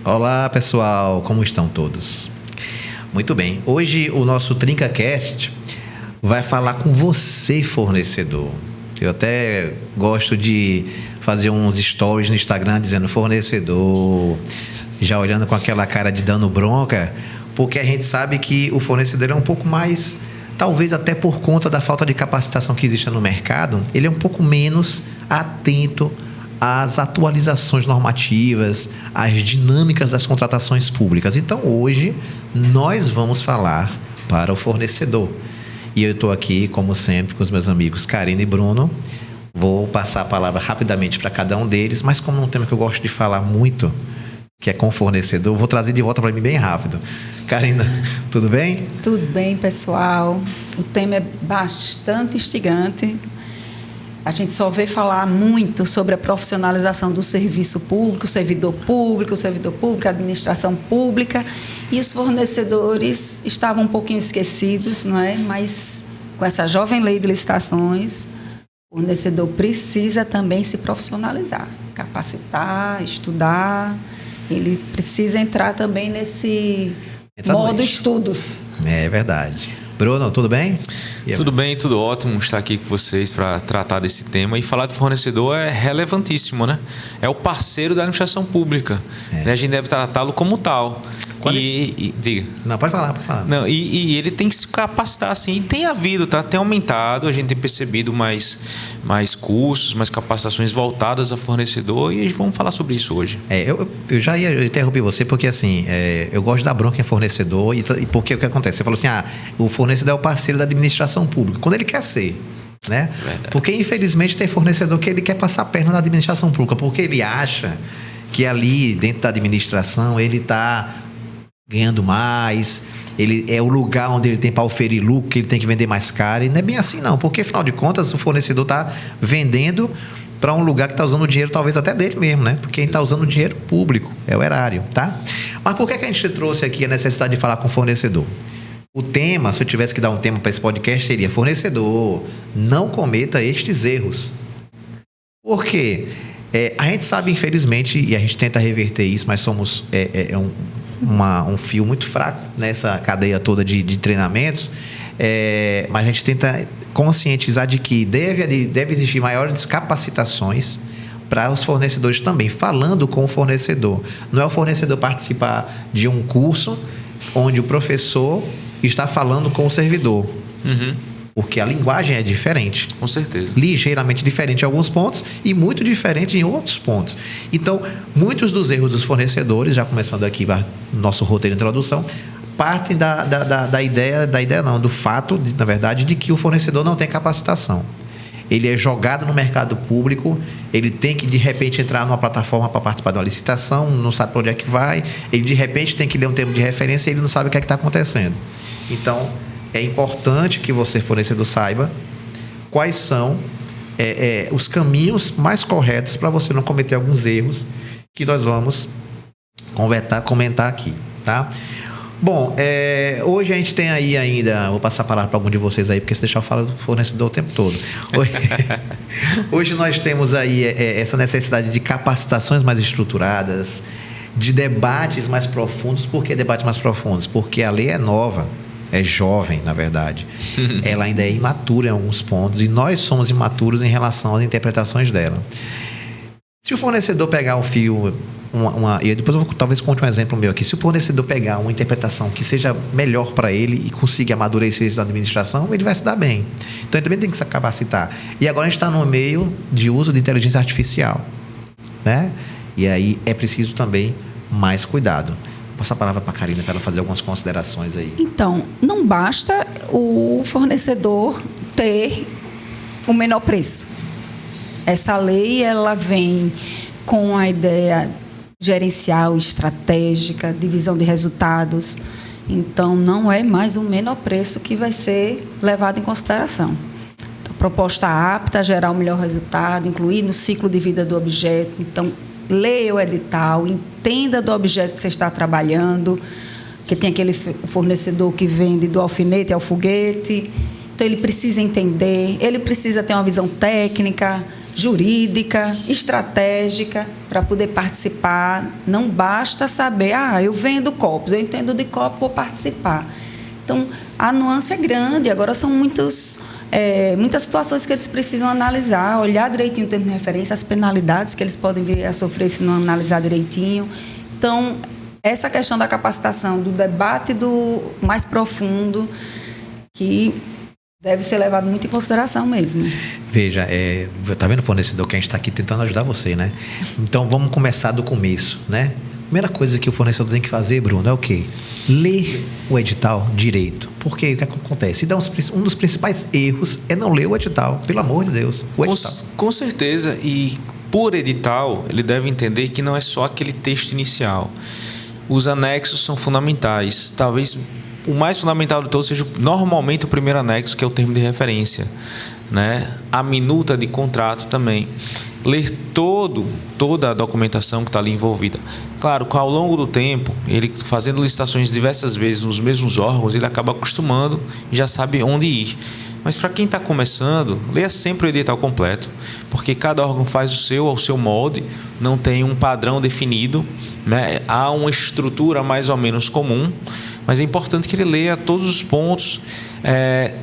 Olá, pessoal, como estão todos? Muito bem, hoje o nosso TrincaCast vai falar com você, fornecedor. Eu até gosto de fazer uns stories no Instagram dizendo fornecedor, já olhando com aquela cara de dando bronca, porque a gente sabe que o fornecedor é um pouco mais, talvez até por conta da falta de capacitação que existe no mercado, ele é um pouco menos atento às atualizações normativas, às dinâmicas das contratações públicas. Então, hoje, nós vamos falar para o fornecedor. E eu estou aqui, como sempre, com os meus amigos Karina e Bruno. Vou passar a palavra rapidamente para cada um deles, mas como é um tema que eu gosto de falar muito, que é com o fornecedor, vou trazer de volta para mim bem rápido. Karina, tudo bem? Tudo bem, pessoal. O tema é bastante instigante. A gente só vê falar muito sobre a profissionalização do serviço público, servidor público, a administração pública, e os fornecedores estavam um pouquinho esquecidos, não é? Mas com essa jovem lei de licitações, o fornecedor precisa também se profissionalizar, capacitar, estudar, ele precisa entrar também nesse modo estudos. É verdade. Bruno, tudo bem? Tudo bem, tudo ótimo estar aqui com vocês para tratar desse tema. E falar de fornecedor é relevantíssimo, né? É o parceiro da administração pública. Né? A gente deve tratá-lo como tal. Diga. Não, pode falar, pode falar. Não, e ele tem que se capacitar, assim. E tem havido, tá? Tem aumentado, a gente tem percebido mais cursos, mais capacitações voltadas a fornecedor, e vamos falar sobre isso hoje. Eu já ia interromper você, porque assim, eu gosto da bronca em fornecedor, e porque o que acontece? Você falou assim, o fornecedor é o parceiro da administração pública, quando ele quer ser. Né? Porque, infelizmente, tem fornecedor que ele quer passar a perna na administração pública, porque ele acha que ali, dentro da administração, ele está ganhando mais, ele é o lugar onde ele tem para oferir lucro, que ele tem que vender mais caro, e não é bem assim não, porque afinal de contas o fornecedor está vendendo para um lugar que está usando o dinheiro talvez até dele mesmo, né? Porque ele está usando o dinheiro público, é o erário, tá? Mas por que a gente trouxe aqui a necessidade de falar com o fornecedor? O tema, se eu tivesse que dar um tema para esse podcast, seria fornecedor, não cometa estes erros. Por quê? A gente sabe, infelizmente, e a gente tenta reverter isso, mas somos um fio muito fraco nessa cadeia toda de treinamentos, mas a gente tenta conscientizar de que deve existir maiores capacitações para os fornecedores também, falando com o fornecedor. Não é o fornecedor participar de um curso onde o professor está falando com o servidor. Uhum. Porque a linguagem é diferente. Com certeza. Ligeiramente diferente em alguns pontos e muito diferente em outros pontos. Então, muitos dos erros dos fornecedores, já começando aqui no nosso roteiro de introdução, partem do fato, na verdade, de que o fornecedor não tem capacitação. Ele é jogado no mercado público, ele tem que, de repente, entrar numa plataforma para participar de uma licitação, não sabe para onde é que vai, ele, de repente, tem que ler um termo de referência e ele não sabe o que é que está acontecendo. Então, é importante que você, fornecedor, saiba quais são os caminhos mais corretos para você não cometer alguns erros que nós vamos comentar aqui, tá? Bom, hoje a gente tem aí ainda, vou passar a palavra para algum de vocês aí, porque se deixar eu falo do fornecedor o tempo todo. Hoje nós temos aí essa necessidade de capacitações mais estruturadas, de debates mais profundos. Por que debates mais profundos? Porque a lei é nova. É jovem, na verdade. Ela ainda é imatura em alguns pontos e nós somos imaturos em relação às interpretações dela. Se o fornecedor pegar o fio, e depois eu talvez conte um exemplo meu aqui. Se o fornecedor pegar uma interpretação que seja melhor para ele e conseguir amadurecer isso na administração, ele vai se dar bem. Então, ele também tem que se capacitar. E agora a gente está no meio de uso de inteligência artificial, né? E aí é preciso também mais cuidado. Vou passar a palavra para a Karina para ela fazer algumas considerações aí. Então, não basta o fornecedor ter o menor preço. Essa lei, ela vem com a ideia gerencial, estratégica, divisão de resultados. Então, não é mais o menor preço que vai ser levado em consideração. Então, proposta apta a gerar o melhor resultado, incluir no ciclo de vida do objeto. Então, leia o edital, entenda do objeto que você está trabalhando, que tem aquele fornecedor que vende do alfinete ao foguete. Então, ele precisa entender, ele precisa ter uma visão técnica, jurídica, estratégica para poder participar. Não basta saber, eu vendo copos, eu entendo de copo, vou participar. Então, a nuance é grande. Agora, são muitas situações que eles precisam analisar, olhar direitinho o tempo de referência, as penalidades que eles podem vir a sofrer se não analisar direitinho. Então, essa questão da capacitação, do debate do mais profundo, que deve ser levado muito em consideração mesmo. Veja, tá vendo, fornecedor, que a gente está aqui tentando ajudar você, né? Então, vamos começar do começo, né? Primeira coisa que o fornecedor tem que fazer, Bruno, é o quê? Ler o edital direito. Porque o que acontece? Então, um dos principais erros é não ler o edital. Pelo amor de Deus, o edital. Com certeza. E por edital, ele deve entender que não é só aquele texto inicial. Os anexos são fundamentais. Talvez o mais fundamental de todos seja normalmente o primeiro anexo, que é o termo de referência, né? A minuta de contrato também. Ler toda a documentação que está ali envolvida. Claro, ao longo do tempo, ele fazendo licitações diversas vezes nos mesmos órgãos, ele acaba acostumando e já sabe onde ir. Mas para quem está começando, leia sempre o edital completo, porque cada órgão faz o seu ao seu molde, não tem um padrão definido, né? Há uma estrutura mais ou menos comum, mas é importante que ele leia todos os pontos.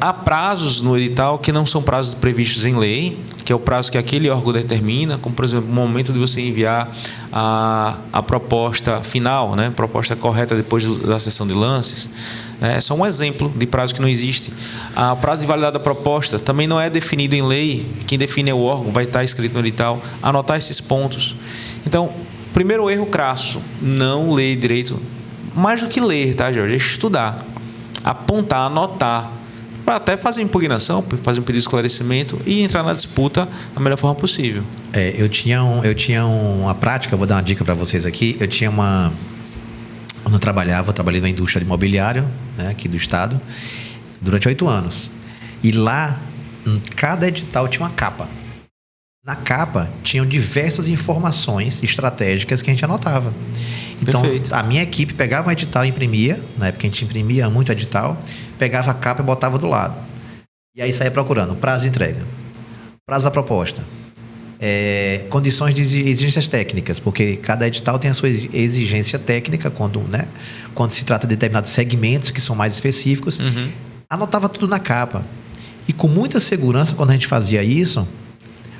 Há prazos no edital que não são prazos previstos em lei, que é o prazo que aquele órgão determina, como, por exemplo, o momento de você enviar a proposta final, né? Proposta correta depois da sessão de lances. É só um exemplo de prazo que não existe. O prazo de validade da proposta também não é definido em lei. Quem define é o órgão, vai estar escrito no edital. Anotar esses pontos. Então, primeiro erro crasso, não ler direito. Mais do que ler, tá, Jorge? É estudar, apontar, anotar, para até fazer impugnação, fazer um pedido de esclarecimento e entrar na disputa da melhor forma possível. Eu tinha uma prática, vou dar uma dica para vocês aqui. Quando eu trabalhei na indústria de imobiliário, né, aqui do estado, durante 8 anos. E lá, cada edital tinha uma capa. Na capa, tinham diversas informações estratégicas que a gente anotava. Então, perfeito. A minha equipe pegava um edital e imprimia, na época a gente imprimia muito edital, pegava a capa e botava do lado. E aí saía procurando prazo de entrega, prazo da proposta, condições de exigências técnicas, porque cada edital tem a sua exigência técnica quando se trata de determinados segmentos que são mais específicos. Uhum. Anotava tudo na capa. E com muita segurança, quando a gente fazia isso,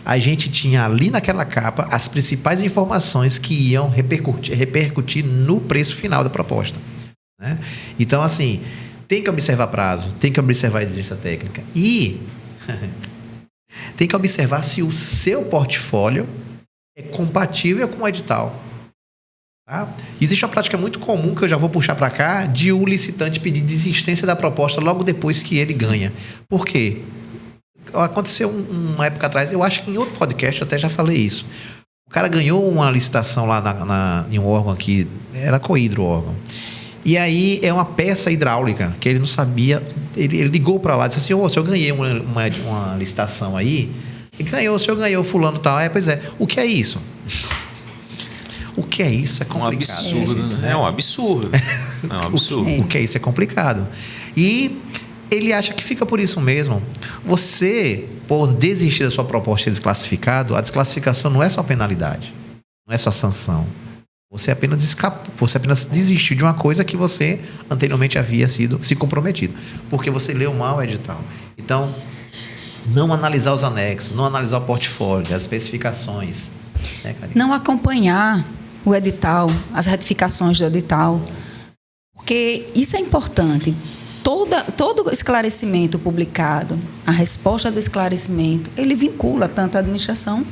a gente tinha ali naquela capa as principais informações que iam repercutir no preço final da proposta, né? Então, assim, tem que observar prazo, tem que observar a exigência técnica e tem que observar se o seu portfólio é compatível com o edital. Tá? Existe uma prática muito comum, que eu já vou puxar para cá, de o licitante pedir desistência da proposta logo depois que ele ganha. Por quê? Aconteceu uma época atrás, eu acho que em outro podcast eu até já falei isso. O cara ganhou uma licitação lá em um órgão aqui, era Coidro o órgão. E aí é uma peça hidráulica que ele não sabia. Ele ligou para lá e disse assim: o senhor ganhei uma licitação aí. Ele ganhou, o senhor ganhou fulano e tal. Pois é, o que é isso? O que é isso é complicado. Um absurdo, né? É um absurdo. É um absurdo. O que é isso é complicado. E ele acha que fica por isso mesmo. Você, por desistir da sua proposta de desclassificado, a desclassificação não é só penalidade, não é só sanção. Você apenas desistiu de uma coisa que você anteriormente havia se comprometido, porque você leu mal o edital. Então, não analisar os anexos, não analisar o portfólio, as especificações. Não acompanhar o edital, as retificações do edital, porque isso é importante. Todo esclarecimento publicado, a resposta do esclarecimento, ele vincula tanto a administração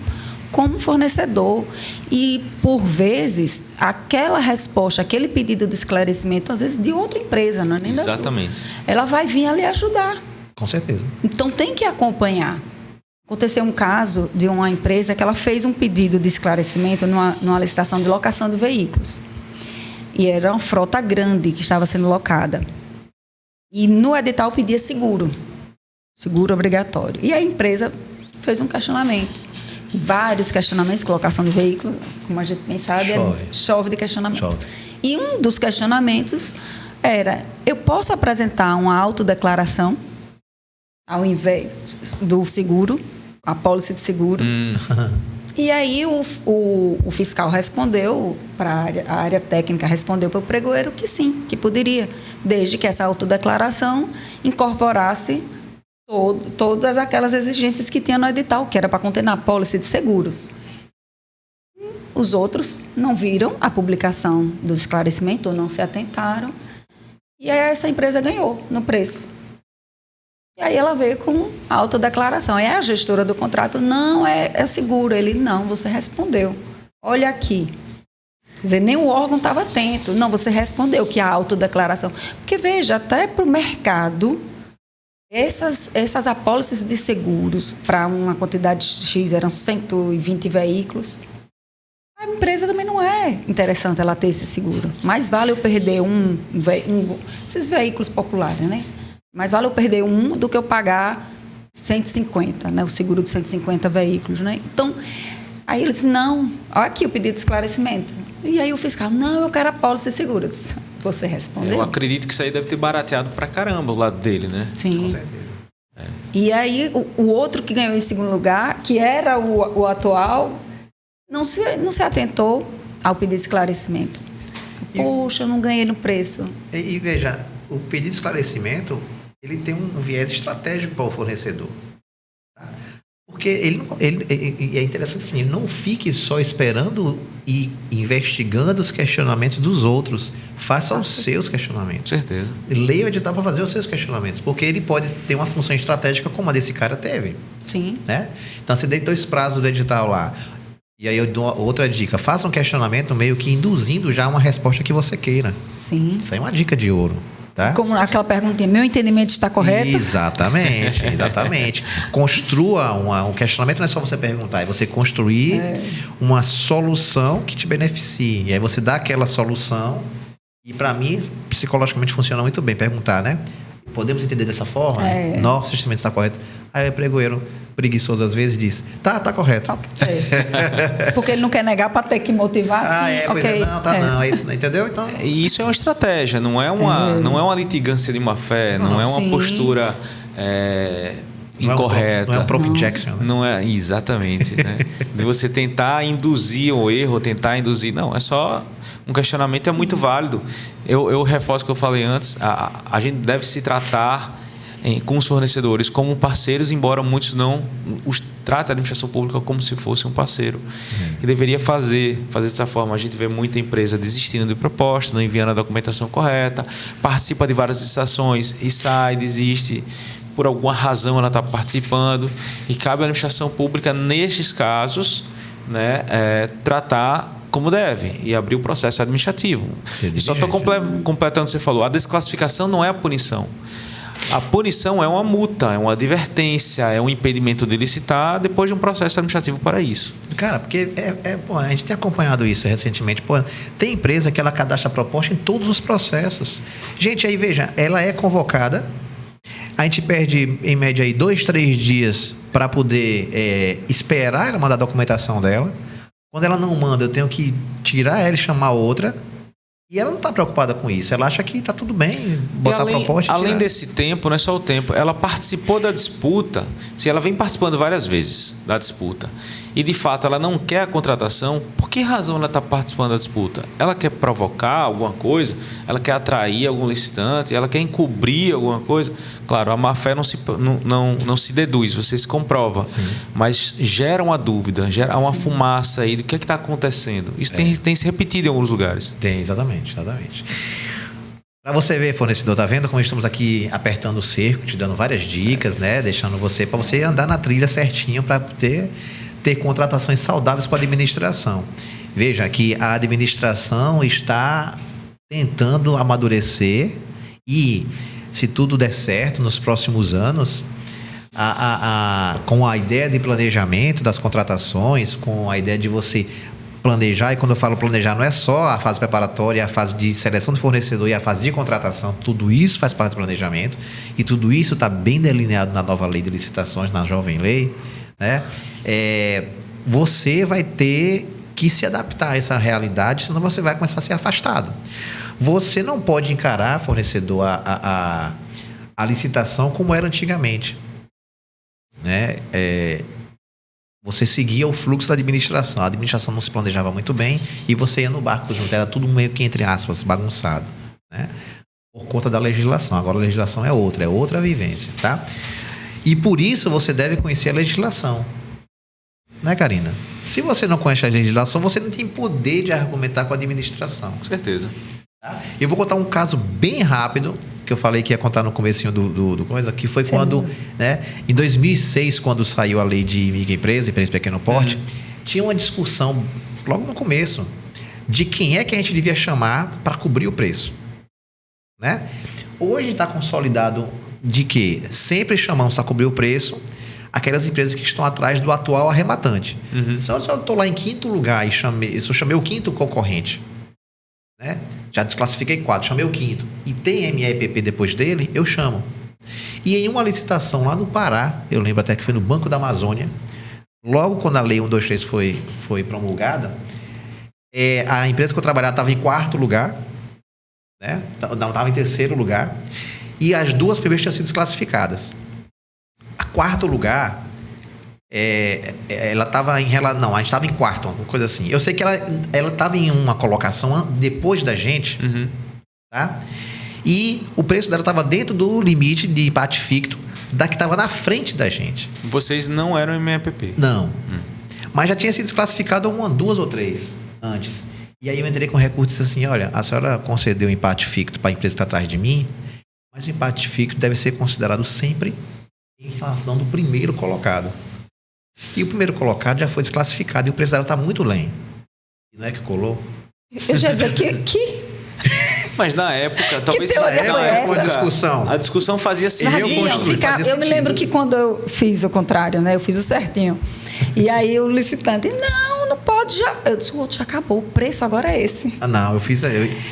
como o fornecedor. E, por vezes, aquela resposta, aquele pedido de esclarecimento, às vezes, de outra empresa, não é nem da sua. Exatamente. Ela vai vir ali ajudar. Com certeza. Então, tem que acompanhar. Aconteceu um caso de uma empresa que ela fez um pedido de esclarecimento numa licitação de locação de veículos. E era uma frota grande que estava sendo locada. E no edital pedia seguro obrigatório. E a empresa fez um questionamento. Vários questionamentos, colocação de veículo, como a gente bem sabe, chove de questionamentos. E um dos questionamentos era: eu posso apresentar uma autodeclaração ao invés do seguro, a pólice de seguro. E aí o fiscal respondeu, a área técnica respondeu para o pregoeiro que sim, que poderia, desde que essa autodeclaração incorporasse todas aquelas exigências que tinha no edital, que era para conter na pólice de seguros. Os outros não viram a publicação do esclarecimento ou não se atentaram. E aí essa empresa ganhou no preço. E aí ela veio com a autodeclaração. É a gestora do contrato, não, é seguro. Ele, não, você respondeu. Olha aqui. Quer dizer, nem o órgão estava atento. Não, você respondeu que a autodeclaração. Porque, veja, até para o mercado, essas apólices de seguros, para uma quantidade X, eram 120 veículos. A empresa também não é interessante ela ter esse seguro. Mais vale eu perder esses veículos populares, né? Mais vale eu perder um do que eu pagar 150, né? O seguro de 150 veículos, né? Então, aí ele disse, não, olha aqui o pedido de esclarecimento. E aí o fiscal, não, eu quero a pólice de seguros. Você respondeu? Eu acredito que isso aí deve ter barateado pra caramba o lado dele, né? Sim. Com certeza. E aí o outro que ganhou em segundo lugar, que era o atual, não se atentou ao pedido de esclarecimento. Poxa, eu não ganhei no preço. E veja, o pedido de esclarecimento, ele tem um viés estratégico para o fornecedor. Tá? Porque é interessante assim, não fique só esperando e investigando os questionamentos dos outros. Faça os seus questionamentos. Certeza. Leia o edital para fazer os seus questionamentos. Porque ele pode ter uma função estratégica como a desse cara teve. Sim. Né? Então, você deitou os prazos do edital lá. E aí eu dou outra dica. Faça um questionamento meio que induzindo já uma resposta que você queira. Sim. Isso aí é uma dica de ouro. Tá? Como aquela pergunta, meu entendimento está correto? Exatamente, exatamente. Construa um questionamento, não é só você perguntar, é você construir uma solução que te beneficie. E aí você dá aquela solução e, para mim, psicologicamente funciona muito bem. Perguntar, né? Podemos entender dessa forma? Nosso entendimento está correto. Aí o pregoeiro, preguiçoso às vezes, diz, tá correto. Porque ele não quer negar para ter que motivar assim. Não, é isso, entendeu? Então... E isso é uma estratégia, não é uma litigância de má fé, não é uma postura incorreta. Não é um prop injection, né? Não é, exatamente. Né? De você tentar induzir o erro, tentar induzir. Não, é só um questionamento, é muito válido. Eu reforço o que eu falei antes, a gente deve se tratar com os fornecedores como parceiros, embora muitos não os tratem a administração pública como se fosse um parceiro. E deveria fazer dessa forma. A gente vê muita empresa desistindo de proposta, não enviando a documentação correta, participa de várias licitações e sai, desiste. Por alguma razão ela está participando. E cabe à administração pública, nestes casos, né, tratar como deve e abrir o processo administrativo. E só estou completando o que você falou. A desclassificação não é a punição. A punição é uma multa, é uma advertência, é um impedimento de licitar depois de um processo administrativo para isso. Cara, porque a gente tem acompanhado isso recentemente. Tem empresa que ela cadastra a proposta em todos os processos. Gente, aí veja, ela é convocada, a gente perde em média aí 2-3 dias para poder esperar ela mandar a documentação dela. Quando ela não manda, eu tenho que tirar ela e chamar outra. E ela não está preocupada com isso. Ela acha que está tudo bem botar a proposta. Além desse tempo, não é só o tempo. Ela participou da disputa. Se ela vem participando várias vezes da disputa e, de fato, ela não quer a contratação, por que razão ela está participando da disputa? Ela quer provocar alguma coisa? Ela quer atrair algum licitante? Ela quer encobrir alguma coisa? Claro, a má-fé não se deduz, você se comprova. Sim. Mas gera uma dúvida, gera uma fumaça aí do que está acontecendo. Isso tem se repetido em alguns lugares. Tem, exatamente. Para você ver, fornecedor, tá vendo como estamos aqui apertando o cerco, te dando várias dicas, né? Deixando para você andar na trilha certinho para ter contratações saudáveis para a administração. Veja que a administração está tentando amadurecer e, se tudo der certo nos próximos anos, com a ideia de planejamento das contratações, com a ideia de você planejar, e quando eu falo planejar, não é só a fase preparatória, a fase de seleção do fornecedor e a fase de contratação, tudo isso faz parte do planejamento e tudo isso está bem delineado na nova lei de licitações, na jovem lei, né? Você vai ter que se adaptar a essa realidade, senão você vai começar a ser afastado. Você não pode encarar, fornecedor, a licitação como era antigamente. você seguia o fluxo da administração. A administração não se planejava muito bem e você ia no barco junto. Era tudo meio que, entre aspas, bagunçado, né? Por conta da legislação. Agora a legislação é outra vivência, tá? E por isso você deve conhecer a legislação. Né, Karina? Se você não conhece a legislação, você não tem poder de argumentar com a administração. Com certeza. Tá? Eu vou contar um caso bem rápido, que eu falei que ia contar no comecinho do coisa, que foi quando, né, em 2006, quando saiu a lei de microempresa, empresa de pequeno porte, tinha uma discussão, logo no começo, de quem é que a gente devia chamar para cobrir o preço. Né? Hoje está consolidado de que sempre chamamos para cobrir o preço aquelas empresas que estão atrás do atual arrematante. Se eu estou lá em quinto lugar e chamei o quinto concorrente, né? Já desclassifiquei 4, chamei o quinto e tem MEPP depois dele, eu chamo. E em uma licitação lá no Pará, eu lembro até que foi no Banco da Amazônia, logo quando a lei 123 foi promulgada, a empresa que eu trabalhava estava em quarto lugar, né? Não, estava em terceiro lugar, e as duas primeiras tinham sido desclassificadas. A quarto lugar, ela estava em relação... Não, a gente estava em quarto, uma coisa assim. Eu sei que ela estava em uma colocação depois da gente, tá? E o preço dela estava dentro do limite de empate ficto da que estava na frente da gente. Vocês não eram MEPP? Não. Mas já tinha sido desclassificado 1, 2 ou 3 antes. E aí eu entrei com recurso e disse assim, olha, a senhora concedeu um empate ficto para a empresa que está atrás de mim, mas o empate ficto deve ser considerado sempre em relação do primeiro colocado. E o primeiro colocado já foi desclassificado e o preço dela está muito lenho. E não é que colou? Eu já ia dizer que... Mas na época, talvez... Que teoria foi essa? Uma discussão. A discussão fazia sentido. Eu me lembro que quando eu fiz o contrário, né? Eu fiz o certinho. E aí o licitante, não pode já... Eu disse, o outro já acabou, o preço agora é esse. Não, eu fiz...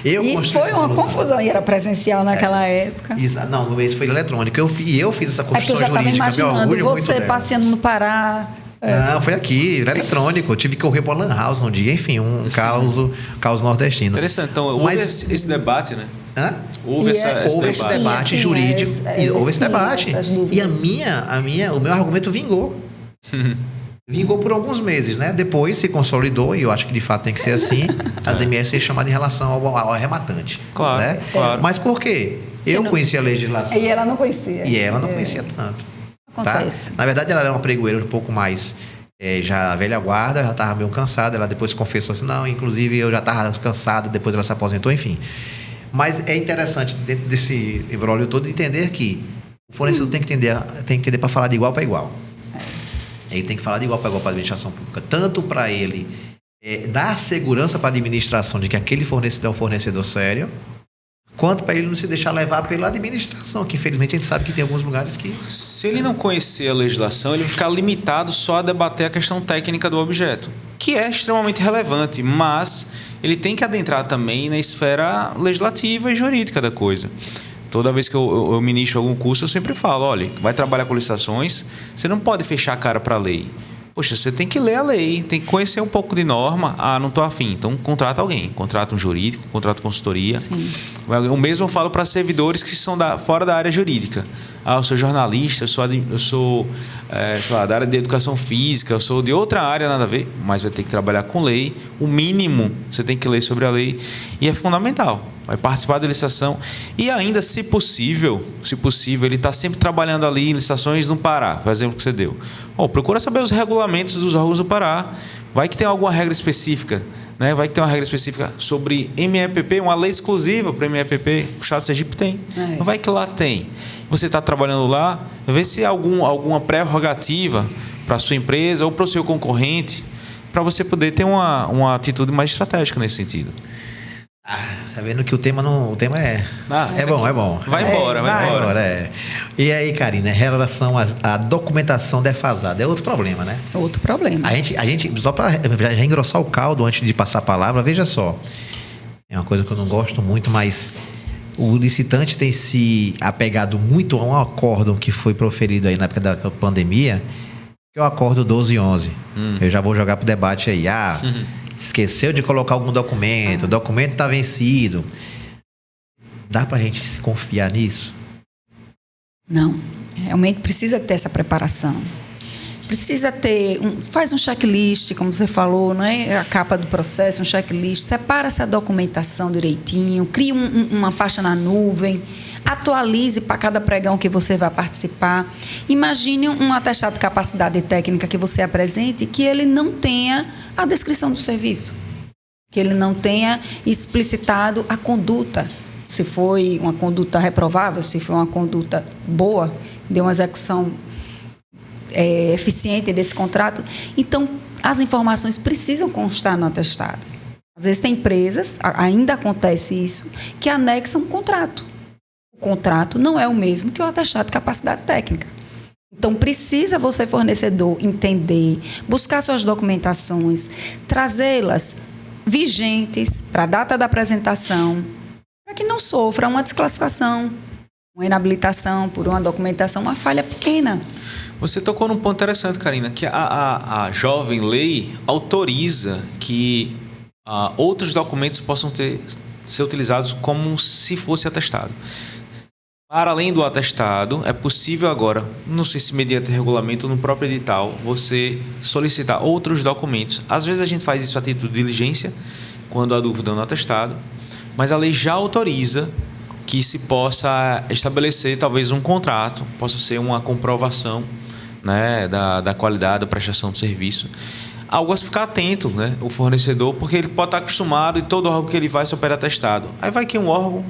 E foi uma confusão, e era presencial naquela época. Não, esse foi eletrônico. Eu fiz essa construção jurídica. Eu já estava imaginando você passeando no Pará... Não, foi aqui, era eletrônico. Eu tive que correr para a Lan House um dia, enfim, um caos nordestino. Interessante. Então, houve esse debate, né? Hã? Houve esse debate jurídico. Houve esse debate. E o meu argumento vingou. Vingou por alguns meses, né? Depois se consolidou, e eu acho que de fato tem que ser assim, as MS chamadas em relação ao arrematante. Claro, né? claro. Mas por quê? Eu conhecia a legislação. E ela não conhecia. E ela não conhecia tanto. Acontece. Tá? Na verdade, ela era uma pregoeira um pouco mais já velha guarda, já estava meio cansada. Ela depois confessou assim, não, inclusive eu já estava cansada, depois ela se aposentou, enfim. Mas é interessante, dentro desse imbróglio todo, entender que o fornecedor tem que entender para falar de igual para igual. Ele tem que falar de igual para igual para a administração pública, tanto para ele dar segurança para a administração de que aquele fornecedor é um fornecedor sério, quanto para ele não se deixar levar pela administração, que infelizmente a gente sabe que tem alguns lugares que... Se ele não conhecer a legislação, ele fica limitado só a debater a questão técnica do objeto, que é extremamente relevante, mas ele tem que adentrar também na esfera legislativa e jurídica da coisa. Toda vez que eu ministro algum curso, eu sempre falo, olha, vai trabalhar com licitações, você não pode fechar a cara para a lei. Poxa, você tem que ler a lei, tem que conhecer um pouco de norma. Ah, não estou afim. Então, contrata alguém. Contrata um jurídico, contrata consultoria. Sim. O mesmo eu falo para servidores que são fora da área jurídica. Ah, eu sou jornalista, eu sou sei lá, da área de educação física, eu sou de outra área, nada a ver, mas vai ter que trabalhar com lei. O mínimo você tem que ler sobre a lei. E é fundamental. Vai participar da licitação. E ainda, se possível, ele está sempre trabalhando ali em licitações no Pará, foi o exemplo que você deu. Procura saber os regulamentos dos órgãos do Pará. Vai que tem alguma regra específica, né? Vai que tem uma regra específica sobre MEPP, uma lei exclusiva para MEPP, o Estado de Sergipe tem. Não vai que lá tem. Você está trabalhando lá, vê se há alguma prerrogativa para a sua empresa ou para o seu concorrente, para você poder ter uma atitude mais estratégica nesse sentido. Tá vendo que o tema é... é bom. Vai embora. E aí, Karina, em relação à documentação defasada, é outro problema, né? Outro problema. A gente só para já engrossar o caldo antes de passar a palavra, veja só. É uma coisa que eu não gosto muito, mas o licitante tem se apegado muito a um acórdão que foi proferido aí na época da pandemia, que é o acórdão 1211. Eu já vou jogar para o debate aí. Esqueceu de colocar algum documento, o documento está vencido. Dá para a gente se confiar nisso? Não. Realmente precisa ter essa preparação. precisa ter, faz um checklist, como você falou, não é? A capa do processo, um checklist, separa essa documentação direitinho, cria uma pasta na nuvem, atualize para cada pregão que você vai participar. Imagine um atestado de capacidade técnica que você apresente que ele não tenha a descrição do serviço, que ele não tenha explicitado a conduta, se foi uma conduta reprovável, se foi uma conduta boa, deu uma execução eficiente desse contrato. Então, as informações precisam constar no atestado. Às vezes tem empresas, ainda acontece isso, que anexam um contrato. O contrato não é o mesmo que o atestado de capacidade técnica. Então, precisa você, fornecedor, entender, buscar suas documentações, trazê-las vigentes para a data da apresentação, para que não sofra uma desclassificação, uma inabilitação por uma documentação, uma falha pequena. Você tocou num ponto interessante, Karina, que a jovem lei autoriza que outros documentos possam ser utilizados como se fosse atestado. Para além do atestado, é possível agora, não sei se mediante regulamento ou no próprio edital, você solicitar outros documentos. Às vezes a gente faz isso a título de diligência, quando há dúvida no atestado, mas a lei já autoriza que se possa estabelecer talvez um contrato, possa ser uma comprovação, né, da qualidade da prestação do serviço. Algo a se ficar atento, né, o fornecedor, porque ele pode estar acostumado e todo órgão que ele vai opera atestado. Aí vai que um órgão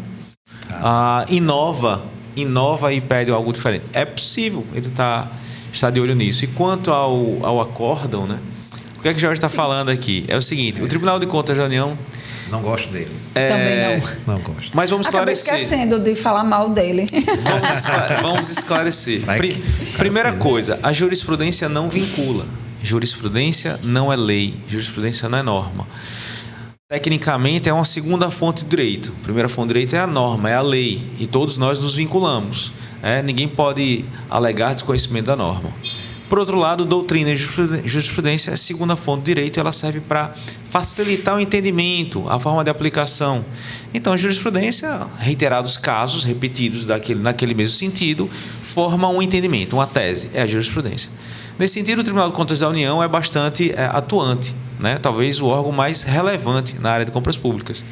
inova e pede algo diferente. É possível, ele está de olho nisso. E quanto ao acórdão, né, o que é que o Jorge está falando aqui? É o seguinte, o Tribunal de Contas da União... Não gosto dele. Também não. Não gosto. Mas vamos esclarecer. Acabei esquecendo de falar mal dele. Vamos esclarecer. Primeira coisa, a jurisprudência não vincula. Jurisprudência não é lei. Jurisprudência não é norma. Tecnicamente, é uma segunda fonte de direito. A primeira fonte de direito é a norma, é a lei. E todos nós nos vinculamos. Ninguém pode alegar desconhecimento da norma. Por outro lado, doutrina e jurisprudência é a segunda fonte de direito, ela serve para facilitar o entendimento, a forma de aplicação. Então, a jurisprudência, reiterados casos repetidos naquele mesmo sentido, forma um entendimento, uma tese, é a jurisprudência. Nesse sentido, o Tribunal de Contas da União é bastante atuante, né? Talvez o órgão mais relevante na área de compras públicas.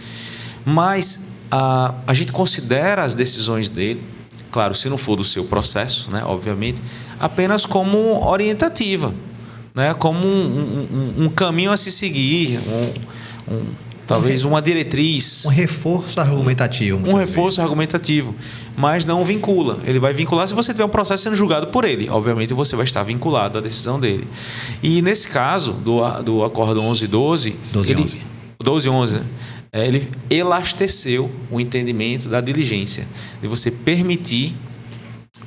Mas a gente considera as decisões dele, claro, se não for do seu processo, né, obviamente, apenas como orientativa, né, como um caminho a se seguir, talvez uma diretriz. Um reforço argumentativo. Um reforço argumentativo, mas não vincula. Ele vai vincular se você tiver um processo sendo julgado por ele. Obviamente, você vai estar vinculado à decisão dele. E nesse caso, do Acordo 1112... 1211, né? Ele elasteceu o entendimento da diligência, de você permitir,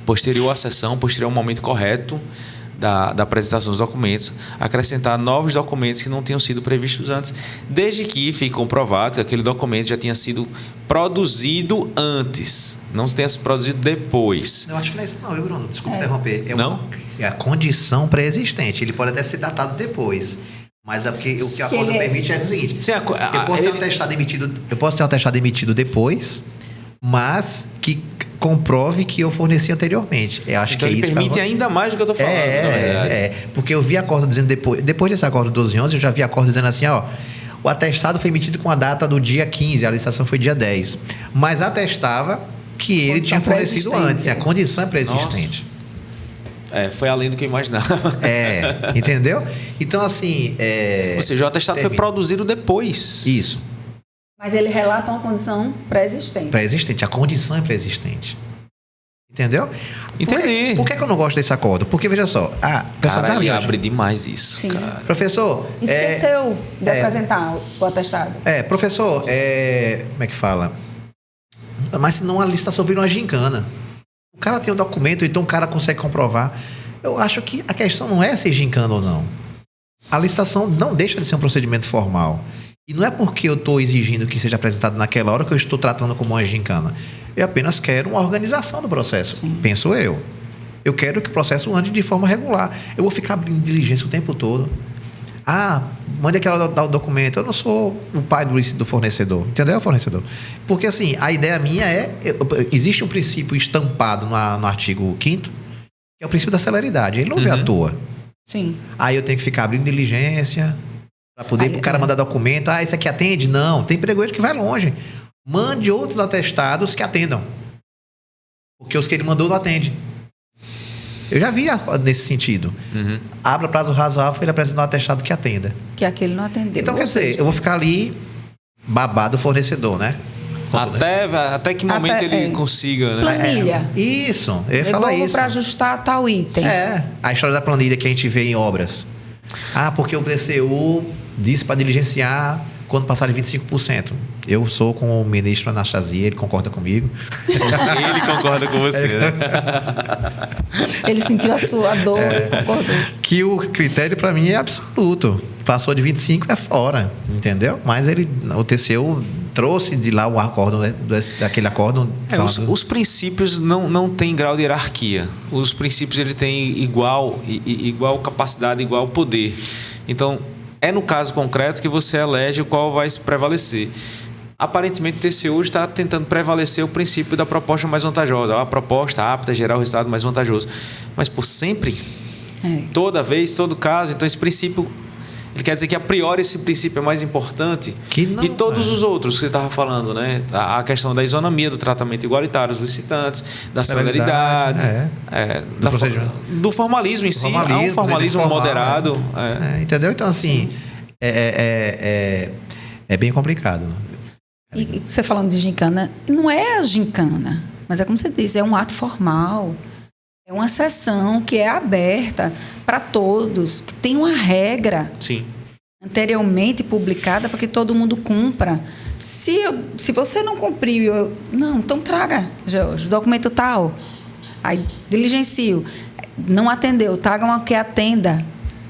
posterior à sessão, posterior ao momento correto da apresentação dos documentos, acrescentar novos documentos que não tinham sido previstos antes, desde que fique comprovado que aquele documento já tinha sido produzido antes, não tenha sido produzido depois. Eu acho que não é isso não, Bruno? Desculpa interromper. Não? É a condição pré-existente. Ele pode até ser datado depois. Mas o que a Acordo permite é o seguinte: eu posso ter um atestado emitido depois, mas que comprove que eu forneci anteriormente. Eu acho então que ele permite ainda mais do que eu estou falando. Porque eu vi acordo dizendo depois desse acordo 1211, eu já vi acordo dizendo assim, o atestado foi emitido com a data do dia 15, a licitação foi dia 10, mas atestava que ele tinha fornecido antes, a condição é pré-existente. Nossa. Foi além do que eu imaginava. Entendeu? Então, assim... Ou seja, o atestado foi produzido depois. Isso. Mas ele relata uma condição pré-existente. Pré-existente. A condição é pré-existente. Entendeu? Entendi. Por que eu não gosto desse acordo? Porque, veja só... Cara, ele abre demais isso. Sim. Cara. Professor... Esqueceu de apresentar o atestado. Professor, como é que fala? Mas senão a licitação vira uma gincana. O cara tem um documento, então o cara consegue comprovar. Eu acho que a questão não é se gincana ou não. A licitação não deixa de ser um procedimento formal. E não é porque eu estou exigindo que seja apresentado naquela hora que eu estou tratando como uma gincana. Eu apenas quero uma organização do processo. Sim. Penso eu. Eu quero que o processo ande de forma regular. Eu vou ficar abrindo diligência o tempo todo. Mande aquela documento. Eu não sou o pai do fornecedor. Entendeu, fornecedor? Porque, assim, a ideia minha existe um princípio estampado no artigo 5º, que é o princípio da celeridade. Ele não vem à toa. Sim. Aí eu tenho que ficar abrindo diligência para poder o cara mandar documento. Ah, esse aqui atende? Não. Tem pregoeiro que vai longe. Mande outros atestados que atendam. Porque os que ele mandou não atende. Eu já vi nesse sentido. Abra prazo razoável para ele apresentar um atestado que atenda. Que aquele não atendeu. Então, quer dizer, eu vou ficar ali babado o fornecedor, né? Até que momento ele consiga, né? Planilha. Isso, eu ia falar isso. Para ajustar tal item. A história da planilha que a gente vê em obras. Ah, porque o PCU disse para diligenciar quando passar de 25%. Eu sou com o ministro Anastasia, ele concorda comigo. Ele concorda com você, né? Ele sentiu a sua dor, concordou. Que o critério para mim é absoluto. Passou de 25 é fora, entendeu? Mas o TCU trouxe de lá o acórdão, né? Daquele acórdão. Os princípios não têm grau de hierarquia. Os princípios ele tem igual capacidade, igual poder. Então, é no caso concreto que você elege qual vai se prevalecer. Aparentemente, o TCU está tentando prevalecer o princípio da proposta mais vantajosa. A proposta apta a gerar o resultado mais vantajoso. Mas, por sempre, toda vez, todo caso, então esse princípio... Ele quer dizer que, a priori, esse princípio é mais importante e todos os outros que você estava falando, né? A questão da isonomia, do tratamento igualitário aos licitantes, da celeridade, do formalismo em si. Há um formalismo moderado. Entendeu? Então, assim, é bem complicado. E você falando de gincana, não é a gincana, mas é como você diz, é um ato formal. É uma sessão que é aberta para todos, que tem uma regra anteriormente publicada para que todo mundo cumpra. Se você não cumpriu, então traga o documento tal. Aí diligencio. Não atendeu, traga uma que atenda.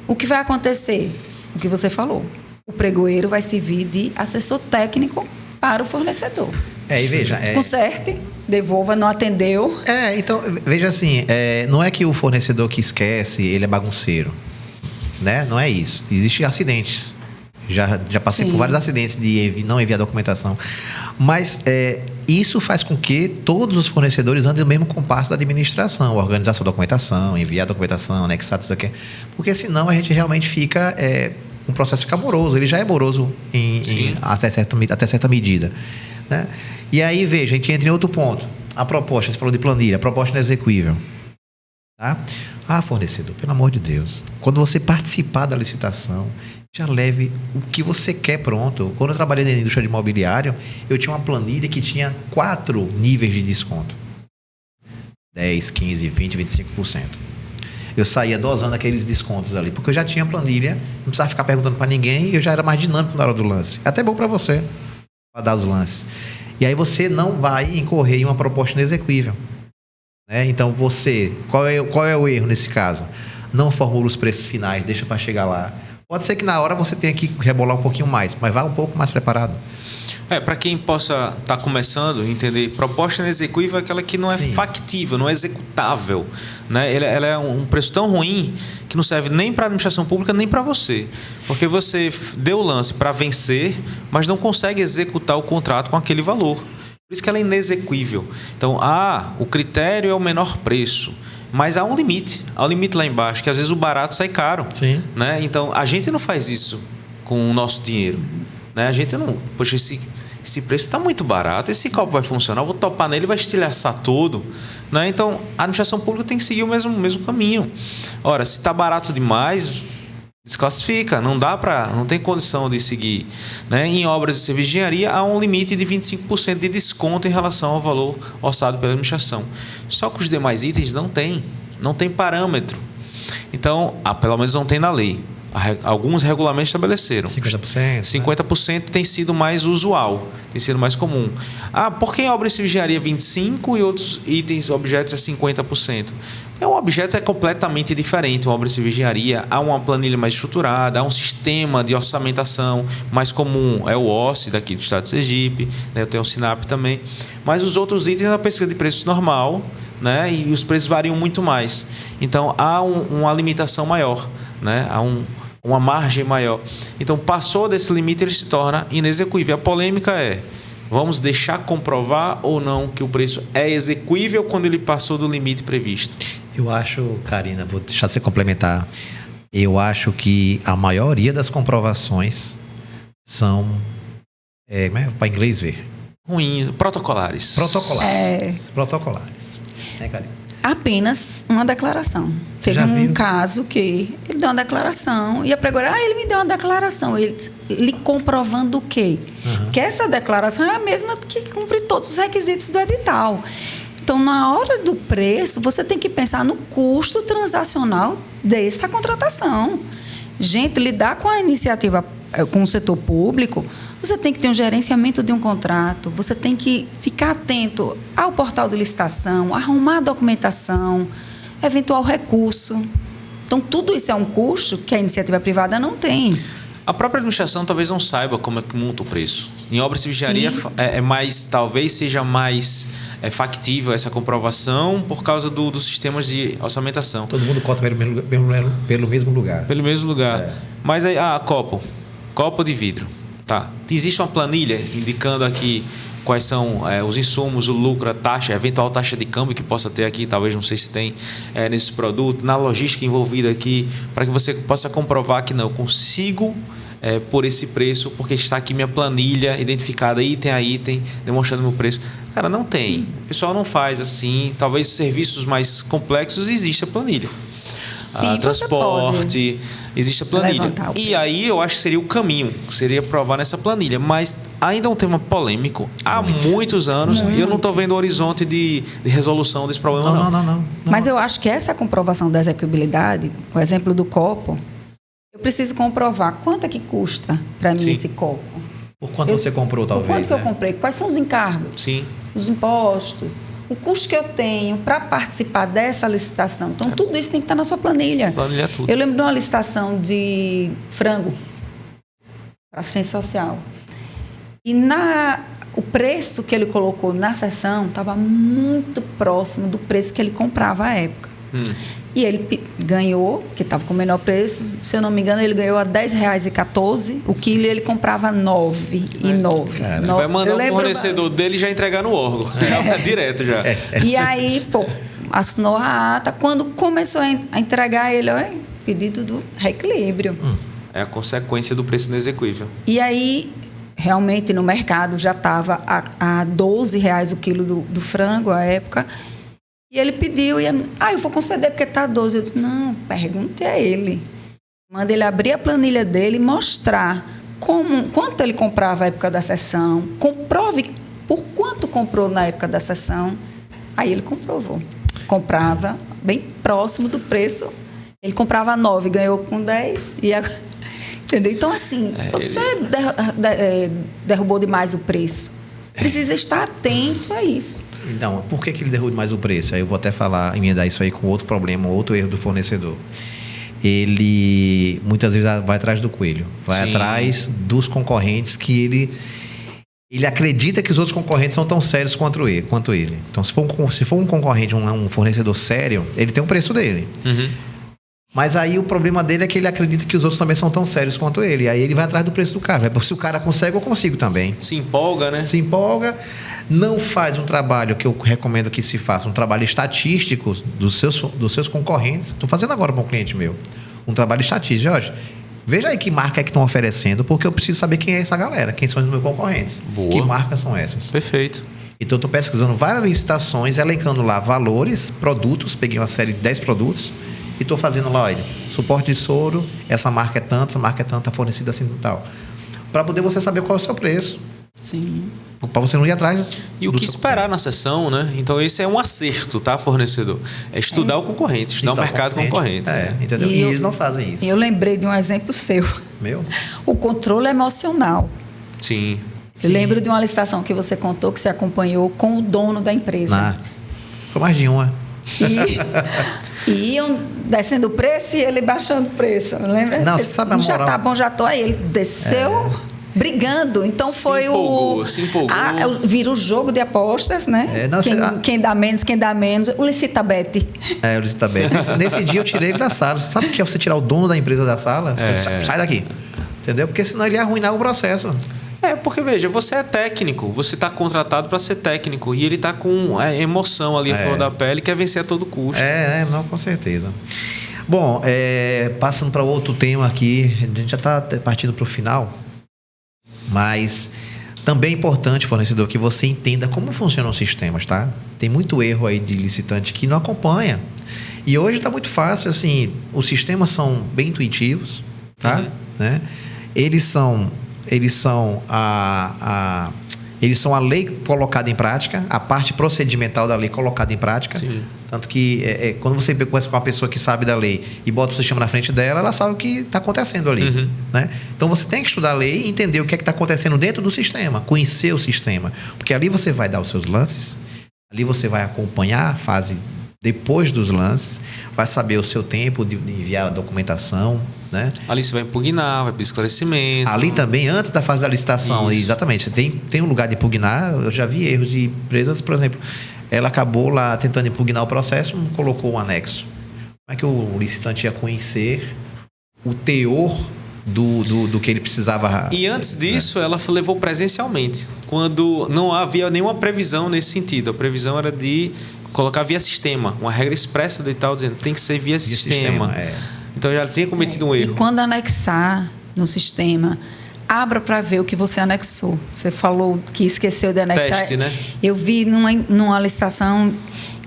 O que vai acontecer? O que você falou. O pregoeiro vai servir de assessor técnico para o fornecedor. E veja... Conserte, devolva, não atendeu. Então, veja assim, não é que o fornecedor que esquece, ele é bagunceiro, né? Não é isso. Existem acidentes. Já passei por vários acidentes de não enviar documentação. Mas isso faz com que todos os fornecedores andem no mesmo compasso da administração, organizar sua documentação, enviar documentação, anexar tudo aqui. Porque senão a gente realmente fica... um processo fica moroso. Ele já é moroso até certa medida, né? E aí, veja, a gente entra em outro ponto. A proposta, você falou de planilha, a proposta não é execuível. Tá? Fornecedor, pelo amor de Deus, quando você participar da licitação, já leve o que você quer pronto. Quando eu trabalhei na indústria de imobiliário, eu tinha uma planilha que tinha 4 níveis de desconto. 10, 15, 20, 25%. Eu saía dosando aqueles descontos ali, porque eu já tinha planilha, não precisava ficar perguntando para ninguém, e eu já era mais dinâmico na hora do lance. É até bom para você, para dar os lances. E aí você não vai incorrer em uma proposta inexequível. Né? Então, qual é o erro nesse caso? Não formula os preços finais, deixa para chegar lá. Pode ser que na hora você tenha que rebolar um pouquinho mais, mas vá um pouco mais preparado. Para quem possa estar começando a entender, proposta inexequível é aquela que não é factível, não é executável. Né? Ela é um preço tão ruim que não serve nem para a administração pública, nem para você. Porque você deu o lance para vencer, mas não consegue executar o contrato com aquele valor. Por isso que ela é inexequível. Então, o critério é o menor preço. Mas há um limite. Há um limite lá embaixo, que às vezes o barato sai caro. Né? Então, a gente não faz isso com o nosso dinheiro. Né? A gente não... Poxa, esse preço está muito barato, esse copo vai funcionar, eu vou topar nele, vai estilhaçar todo. Né? Então, a administração pública tem que seguir o mesmo caminho. Ora, se está barato demais, desclassifica, não tem condição de seguir. Né? Em obras de serviço de engenharia, há um limite de 25% de desconto em relação ao valor orçado pela administração. Só que os demais itens não tem parâmetro. Então, pelo menos não tem na lei. Alguns regulamentos estabeleceram. 50%. 50% tem sido mais usual, tem sido mais comum. Por que em obra de engenharia 25% e outros itens, objetos, é 50%? O objeto é completamente diferente. Uma obra de engenharia há uma planilha mais estruturada, há um sistema de orçamentação mais comum. É o OSSE daqui do estado de Sergipe, né? Eu tenho o SINAP também. Mas os outros itens é a pesquisa de preços normal, né? E os preços variam muito mais. Então, há uma limitação maior, né? Há uma margem maior. Então, passou desse limite, ele se torna inexequível. A polêmica é, vamos deixar comprovar ou não que o preço é exequível quando ele passou do limite previsto? Eu acho, Karina, vou deixar você complementar. Eu acho que a maioria das comprovações são, para inglês ver, Ruins, protocolares. Protocolares. Karine? Apenas uma declaração. Teve já um viu? caso que ele deu uma declaração e a procuradora, ele me deu uma declaração. Ele lhe comprovando o quê? Que essa declaração é a mesma que cumpre todos os requisitos do edital. Então, na hora do preço, você tem que pensar no custo transacional dessa contratação. Gente, lidar com a iniciativa, com o setor público, você tem que ter um gerenciamento de um contrato, você tem que ficar atento ao portal de licitação, arrumar a documentação, eventual recurso. Então, tudo isso é um custo que a iniciativa privada não tem. A própria administração talvez não saiba como é que monta o preço. Em obras de engenharia talvez seja mais factível essa comprovação por causa dos sistemas de orçamentação. Todo mundo cota pelo mesmo lugar. Pelo mesmo lugar. Mas aí, copo de vidro. Tá. Existe uma planilha indicando aqui quais são os insumos, o lucro, a taxa, a eventual taxa de câmbio que possa ter aqui, talvez, não sei se tem nesse produto, na logística envolvida aqui, para que você possa comprovar que não, eu consigo por esse preço, porque está aqui minha planilha identificada item a item, demonstrando meu preço. Cara, não tem. O pessoal não faz assim. Talvez serviços mais complexos exista planilha. Sim, transporte, existe a planilha. E aí eu acho que seria o caminho, seria provar nessa planilha. Mas ainda é um tema polêmico há muitos anos e eu não estou vendo o horizonte de resolução desse problema. Não. Mas eu acho que essa comprovação da execuibilidade, o exemplo do copo, eu preciso comprovar quanto é que custa para mim esse copo. Por quanto você comprou, talvez? Por quanto que eu comprei? Quais são os encargos? Sim. Os impostos, o custo que eu tenho para participar dessa licitação. Então, tudo isso tem que estar na sua planilha. Planilha tudo. Eu lembro de uma licitação de frango para assistência social. E o preço que ele colocou na sessão estava muito próximo do preço que ele comprava à época. E ele ganhou, que estava com o menor preço, se eu não me engano, ele ganhou a R$10,14 o quilo e ele comprava R$9,09. Vai mandar o fornecedor dele já entregar no órgão. Direto já. E aí, assinou a ata. Quando começou a entregar, ele, pedido do reequilíbrio. É a consequência do preço inexequível. E aí, realmente, no mercado já estava a R$12 o quilo do frango à época. E ele pediu, eu vou conceder porque está 12. Eu disse, não, pergunte a ele. Manda ele abrir a planilha dele e mostrar quanto ele comprava à época da sessão. Comprove por quanto comprou na época da sessão. Aí ele comprovou. Comprava bem próximo do preço. Ele comprava 9, ganhou com 10. Entendeu? Então, assim, você derrubou demais o preço. Precisa estar atento a isso. Então, por que ele derruba mais o preço? Aí eu vou até emendar isso aí com outro problema, outro erro do fornecedor. Ele muitas vezes vai atrás do coelho, vai atrás dos concorrentes que ele acredita que os outros concorrentes são tão sérios quanto ele. Então, se for um concorrente, um fornecedor sério, ele tem um preço dele. Mas aí o problema dele é que ele acredita que os outros também são tão sérios quanto ele. Aí ele vai atrás do preço do cara. Se o cara consegue, eu consigo também. Se empolga, né? Se empolga. Não faz um trabalho que eu recomendo que se faça, um trabalho estatístico dos seus concorrentes. Estou fazendo agora para um cliente meu. Um trabalho estatístico. Jorge, veja aí que marca é que estão oferecendo, porque eu preciso saber quem é essa galera, quem são os meus concorrentes. Boa. Que marcas são essas. Perfeito. Então, eu estou pesquisando várias licitações, elencando lá valores, produtos, peguei uma série de 10 produtos e estou fazendo lá, olha, suporte de soro, essa marca é tanto, essa marca é tanto, está fornecida assim e tal. Para poder você saber qual é o seu preço. Sim. Para você não ir atrás. E o que esperar na sessão, né? Então, esse é um acerto, tá, fornecedor? É estudar o concorrente, estudar o mercado concorrente. Entendeu? E eles não fazem isso. Eu lembrei de um exemplo seu. Meu? O controle emocional. Sim. Eu lembro de uma licitação que você contou que você acompanhou com o dono da empresa. Foi mais de uma. E iam descendo o preço e ele baixando o preço. Lembra? Não, você sabe a moral. Já tá bom, já tô aí. Ele desceu brigando. Então Se empolgou. Vira o jogo de apostas, né? Quem dá menos. O Licitabet. O Licitabet. Nesse dia eu tirei ele da sala. Sabe o que é você tirar o dono da empresa da sala? Sai daqui. Entendeu? Porque senão ele ia arruinar o processo. Porque veja, você é técnico, você está contratado para ser técnico e ele está com a emoção ali a flor da pele, quer vencer a todo custo. Não, com certeza. Bom, passando para outro tema aqui, a gente já está partindo para o final, mas também é importante, fornecedor, que você entenda como funcionam os sistemas, tá? Tem muito erro aí de licitante que não acompanha. E hoje está muito fácil, assim, os sistemas são bem intuitivos, tá? Né? Eles são a lei colocada em prática, a parte procedimental da lei colocada em prática. Sim. Tanto que quando você conversa com uma pessoa que sabe da lei e bota o sistema na frente dela, ela sabe o que está acontecendo ali. Né? Então você tem que estudar a lei e entender o que é que está acontecendo dentro do sistema, conhecer o sistema. Porque ali você vai dar os seus lances, ali você vai acompanhar a fase depois dos lances, vai saber o seu tempo de enviar a documentação. Né? Ali você vai impugnar, vai pedir esclarecimento. Ali também, antes da fase da licitação, exatamente, você tem um lugar de impugnar. Eu já vi erros de empresas, por exemplo, ela acabou lá tentando impugnar o processo, não colocou um anexo. Como é que o licitante ia conhecer o teor do que ele precisava? E antes disso, ela levou presencialmente, quando não havia nenhuma previsão nesse sentido. A previsão era de colocar via sistema, uma regra expressa do edital dizendo que tem que ser via sistema. Então já tinha cometido um erro. E quando anexar no sistema, abra para ver o que você anexou. Você falou que esqueceu de anexar. Teste, né? Eu vi numa licitação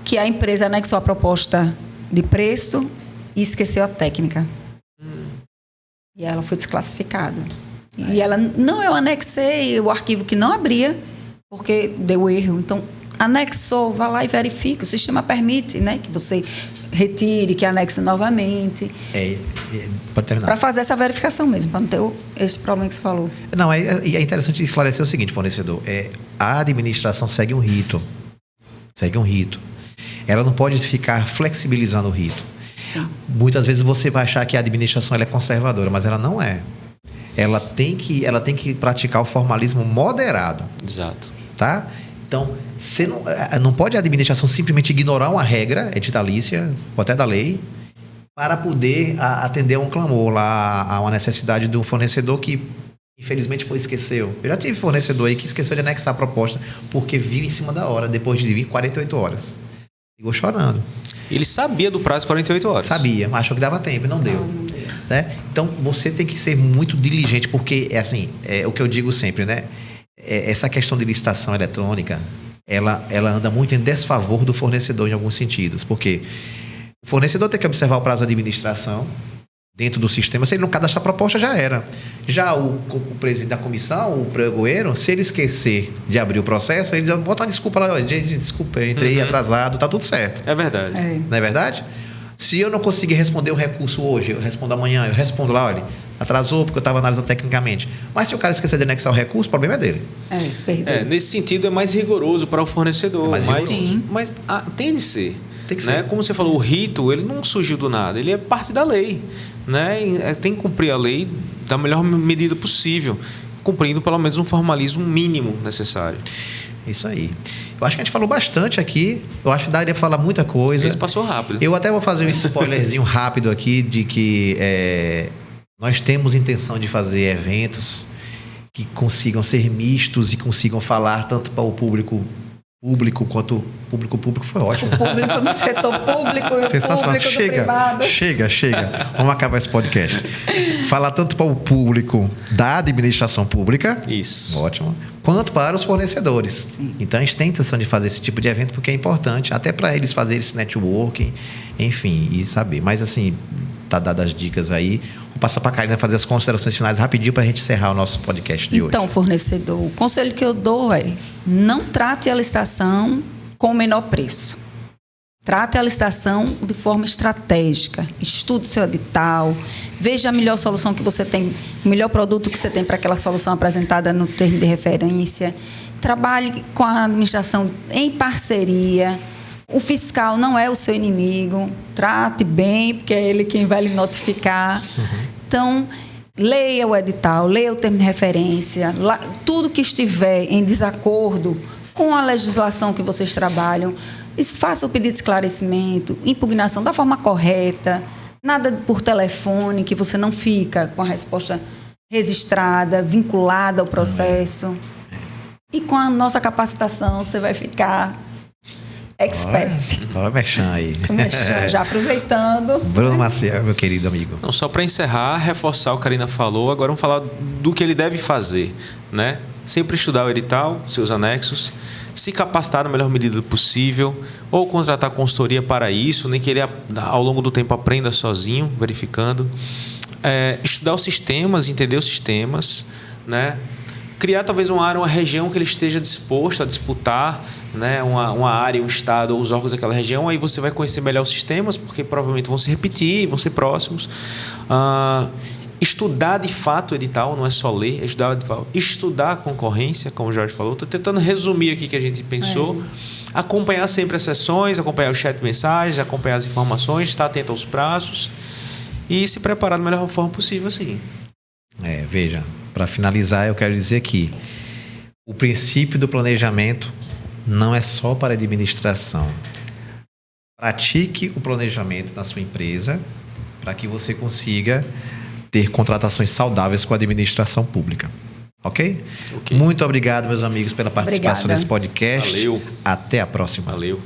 que a empresa anexou a proposta de preço e esqueceu a técnica. E ela foi desclassificada. E ela, não, eu anexei o arquivo que não abria, porque deu erro. Então, anexou, vá lá e verifique. O sistema permite, né, que você retire, que anexe novamente. Pode terminar. Para fazer essa verificação mesmo, para não ter esse problema que você falou. Não, é interessante esclarecer o seguinte, fornecedor. A administração segue um rito. Ela não pode ficar flexibilizando o rito. Sim. Muitas vezes você vai achar que a administração ela é conservadora, mas ela não é. Ela tem que praticar o formalismo moderado. Exato. Tá? Então, você não pode a administração simplesmente ignorar uma regra editalícia, ou até da lei, para poder atender a um clamor, lá, a uma necessidade do fornecedor que, infelizmente, esqueceu. Eu já tive fornecedor aí que esqueceu de anexar a proposta porque viu em cima da hora, depois de vir 48 horas. Ficou chorando. Ele sabia do prazo de 48 horas. Sabia, mas achou que dava tempo e não deu. Né? Então, você tem que ser muito diligente, porque, é o que eu digo sempre, né? Essa questão de licitação eletrônica, ela anda muito em desfavor do fornecedor em alguns sentidos, porque o fornecedor tem que observar o prazo de administração dentro do sistema. Se ele não cadastrar a proposta, já era. Já o presidente da comissão, o pregoeiro, se ele esquecer de abrir o processo, ele bota uma desculpa lá, gente, desculpa, eu entrei atrasado, tá tudo certo. É verdade. Não é verdade? Se eu não conseguir responder o recurso hoje, eu respondo amanhã, eu respondo lá, olha, atrasou porque eu estava analisando tecnicamente. Mas se o cara esquecer de anexar o recurso, o problema é dele. Nesse sentido, é mais rigoroso para o fornecedor. Mas tem de ser. Tem que ser. Como você falou, o rito, ele não surgiu do nada, ele é parte da lei. Né? Tem que cumprir a lei da melhor medida possível, cumprindo pelo menos um formalismo mínimo necessário. Isso aí. Eu acho que a gente falou bastante aqui. Eu acho que daria para falar muita coisa. Isso passou rápido. Eu até vou fazer um spoilerzinho rápido aqui de que nós temos intenção de fazer eventos que consigam ser mistos e consigam falar tanto para o público quanto o público foi ótimo. O público do setor público e o público do privado. Chega. Vamos acabar esse podcast. Falar tanto para o público da administração pública. Isso. Ótimo. Quanto para os fornecedores. Sim. Então, a gente tem intenção de fazer esse tipo de evento porque é importante, até para eles fazerem esse networking, enfim, e saber. Mas, assim, tá dadas as dicas aí. Vou passar para a Karina fazer as considerações finais rapidinho para a gente encerrar o nosso podcast de hoje. Então, fornecedor, o conselho que eu dou é: não trate a licitação com o menor preço. Trate a licitação de forma estratégica. Estude seu edital, veja a melhor solução que você tem, o melhor produto que você tem para aquela solução apresentada no termo de referência. Trabalhe com a administração em parceria. O fiscal não é o seu inimigo. Trate bem, porque é ele quem vai lhe notificar. Então, leia o edital, leia o termo de referência. Tudo que estiver em desacordo com a legislação que vocês trabalham, faça o pedido de esclarecimento, impugnação da forma correta, nada por telefone, que você não fica com a resposta registrada, vinculada ao processo. E com a nossa capacitação, você vai ficar expert. Olha o merchan aí. Já aproveitando. Bruno Maciel, meu querido amigo. Não, só para encerrar, reforçar o que a Karina falou, agora vamos falar do que ele deve fazer, né? Sempre estudar o edital, seus anexos, se capacitar na melhor medida possível, ou contratar consultoria para isso, nem que ele ao longo do tempo aprenda sozinho, verificando. Estudar os sistemas, entender os sistemas, né? Criar talvez uma área, uma região que ele esteja disposto a disputar, né? Uma área, um estado ou os órgãos daquela região, aí você vai conhecer melhor os sistemas, porque provavelmente vão se repetir, vão ser próximos. Estudar de fato o edital, não é só ler, é estudar a concorrência, como o Jorge falou. Estou tentando resumir aqui o que a gente pensou. Acompanhar sempre as sessões, acompanhar o chat de mensagens, acompanhar as informações, estar atento aos prazos e se preparar da melhor forma possível, sim. Veja, para finalizar, eu quero dizer que o princípio do planejamento não é só para a administração. Pratique o planejamento na sua empresa para que você consiga ter contratações saudáveis com a administração pública. Ok? Ok. Muito obrigado, meus amigos, pela participação nesse podcast. Valeu. Até a próxima. Valeu.